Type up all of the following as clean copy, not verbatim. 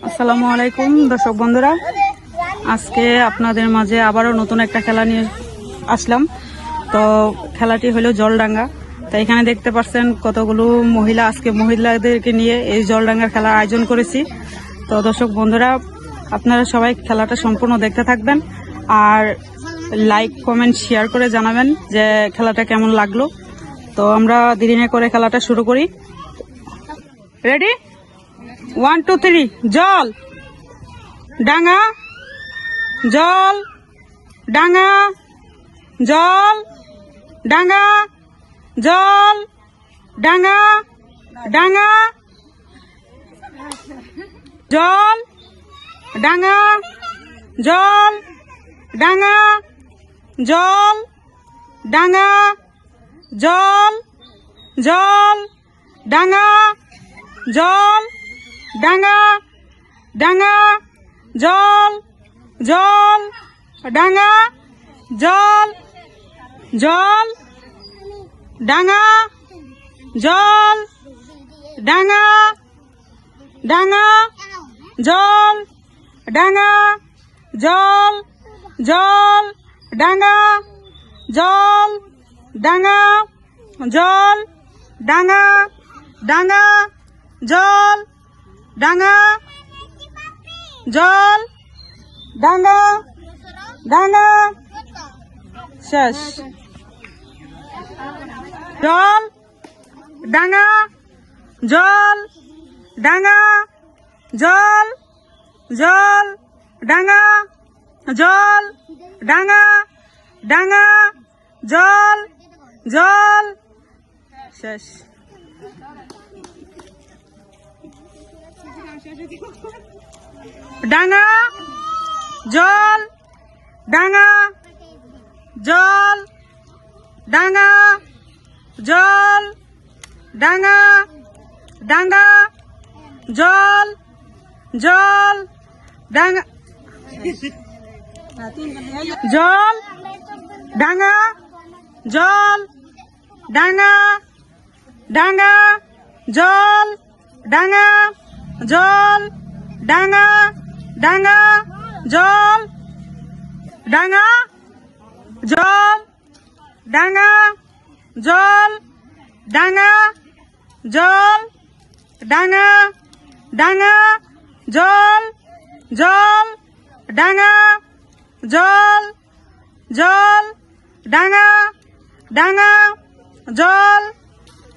আসসালামু আলাইকুম দর্শক বন্ধুরা, আজকে আপনাদের মাঝে আবারও নতুন একটা খেলা নিয়ে আসলাম। তো খেলাটি হলো জলডাঙ্গা। তো এখানে দেখতে পাচ্ছেন কতগুলো মহিলা, আজকে মহিলাদেরকে নিয়ে এই জলডাঙ্গার খেলার আয়োজন করেছি। তো দর্শক বন্ধুরা, আপনারা সবাই খেলাটা সম্পূর্ণ দেখতে থাকবেন আর লাইক কমেন্ট শেয়ার করে জানাবেন যে খেলাটা কেমন লাগলো। তো আমরা দেরি না করে খেলাটা শুরু করি। রেডি? 1 2 3 জল ডাঙ্গা, জল ডাঙ্গা, জল ডাঙ্গা, জল ডাঙ্গা, ডাঙ্গা, জল ডাঙ্গা, জল ডাঙ্গা, জল ডাঙ্গা, জল, জল ডাঙ্গা, জল ডাঙ্গা, ডাঙ্গা, জল, জল ডাঙ্গা, জল, জল ডাঙ্গা, জল ডাঙ্গা, ডাঙ্গা, জল ডাঙ্গা, জল, জল ডাঙ্গা, জল ডাঙ্গা, জল ডাঙ্গা, ডাঙ্গা, জল ডাঙ্গা, জল ডাঙ্গা, ডাঙ্গা, শেষ। জল ডাঙ্গা, জল ডাঙ্গা, জল, জল ডাঙ্গা, জল ডাঙ্গা, ডাঙ্গা, জল, জল, শেষ। ডাঙ্গা, জল ডাঙ্গা, জল ডাঙ্গা, জল ডাঙ্গা, ডাঙ্গা, জল, জল ডাঙ্গা, জল ডাঙ্গা, জল ডাঙ্গা, ডাঙ্গা, জল ডাঙ্গা, জল ডাঙ্গা, ডাঙ্গা, জল ডাঙ্গা, জল ডাঙ্গা, জল ডাঙ্গা, জল ডাঙ্গা, ডাঙ্গা, জল, জল ডাঙ্গা, জল, জল ডাঙ্গা, ডাঙ্গা, জল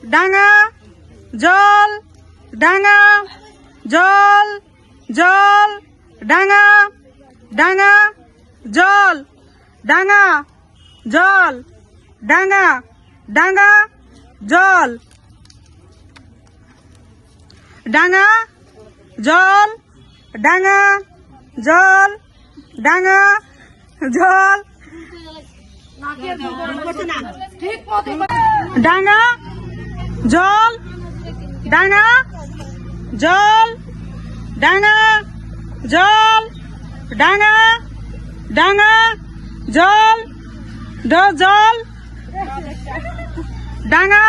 ডাঙ্গা, জল ডাঙ্গা, জল, জল ডাঙ্গা, ডাঙ্গা, জল ডাঙ্গা, জল ডাঙ্গা, ডাঙ্গা, জল ডাঙ্গা, জল ডাঙ্গা, জল ডাঙ্গা, জল ডাঙ্গা, জল ডাঙ্গা, জল ডাঙ্গা, জল ডাঙ্গা, ডাঙ্গা, জল, জল ডাঙ্গা,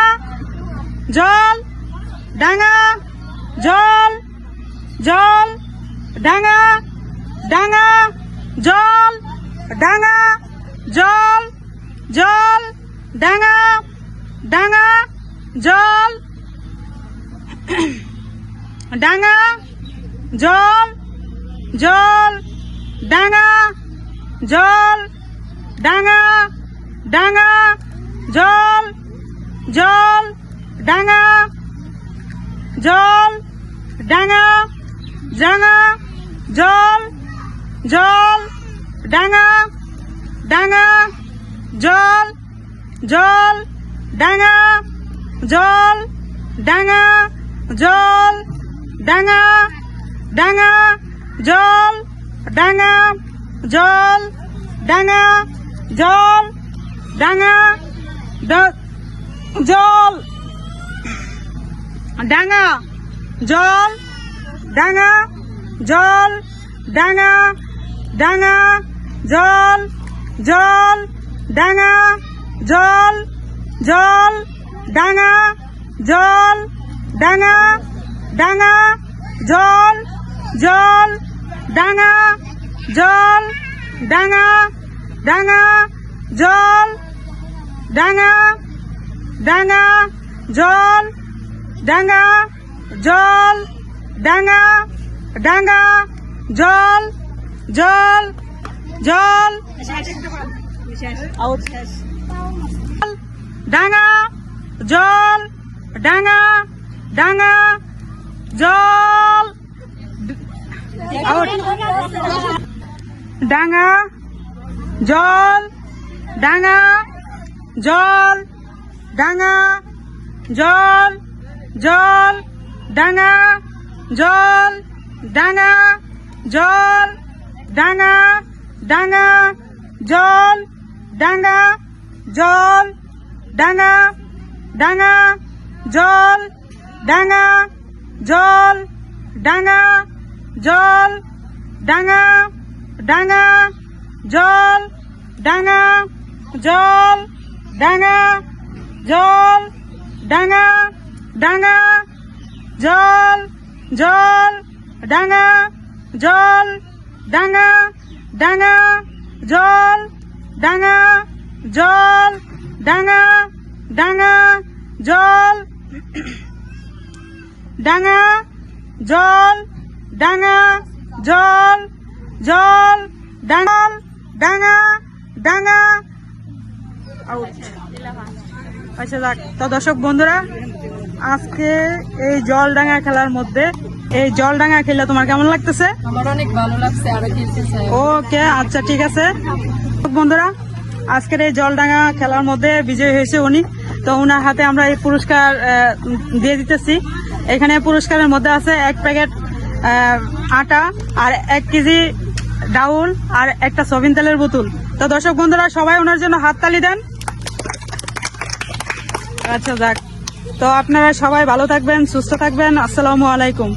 জল ডাঙ্গা, জল, জল ডাঙ্গা, ডাঙ্গা, জল ডাঙ্গা, জল, জল ডাঙ্গা, ডাঙ্গা, জল ডাঙ্গা, জল, জল ডাঙ্গা, জল ডাঙ্গা, ডাঙ্গা, জল, জল ডাঙ্গা, জল ডাঙ্গা, ডাঙ্গা, জল, জল ডাঙ্গা, ডাঙ্গা, জল, জল ডাঙ্গা, জল ডাঙ্গা, জল ডাঙ্গা, ডাঙ্গা, জল ডাঙ্গা, জল ডাঙ্গা, জল ডাঙ্গা, জল ডাঙ্গা, জল ডাঙ্গা, জল ডাঙ্গা, ডাঙ্গা, জল, জল ডাঙ্গা, জল, জল ডাঙ্গা, জল ডাঙ্গা, ডাঙ্গা, জল জল ডাঙা জল ডাঙা ডাঙা জল ডাঙা ডাঙা জল ডাঙা জল ডাঙা ডাঙা জল জল জল ডাঙা জল ডাঙা ডাঙা জল ডাঙা জল ডাঙা জল ডাঙা জল জল ডাঙা জল ডাঙা জল ডাঙা ডাঙা জল ডাঙা জল ডাঙা ডাঙা জল ডাঙা জল ডাঙা জল ডাঙা ডাঙা জল ডাঙা জল ডাঙা জল ডাঙা ডাঙা জল জল ডাঙা জল ডাঙা ডাঙা জল ডাঙা জল ডাঙা ডাঙা জল ডাঙা জল ডাঙা জল জল ডাঙাল ডাঙা ডাঙা আউট। আচ্ছা যাক, তো দর্শক বন্ধুরা, আজকে এই জল ডাঙা খেলার মধ্যে এই জল ডাঙা খেলে তোমার কেমন লাগতেছে? আমার অনেক ভালো লাগছে, আরো খেলতে চাই। ওকে, আচ্ছা ঠিক আছে বন্ধুরা, আজকের এই জলডাঙ্গা খেলার মধ্যে বিজয়ী হয়েছে উনি। তো ওনার হাতে আমরা এই পুরস্কার দিয়ে দিতেছি। এখানে পুরস্কারের মধ্যে আছে 1 প্যাকেট আটা আর 1 কেজি ডাউল আর একটা সয়াবিন তেলের বোতল। তো দর্শক বন্ধুরা, সবাই ওনার জন্য হাততালি দেন। আচ্ছা যাক, তো আপনারা সবাই ভালো থাকবেন, সুস্থ থাকবেন। আসসালামু আলাইকুম।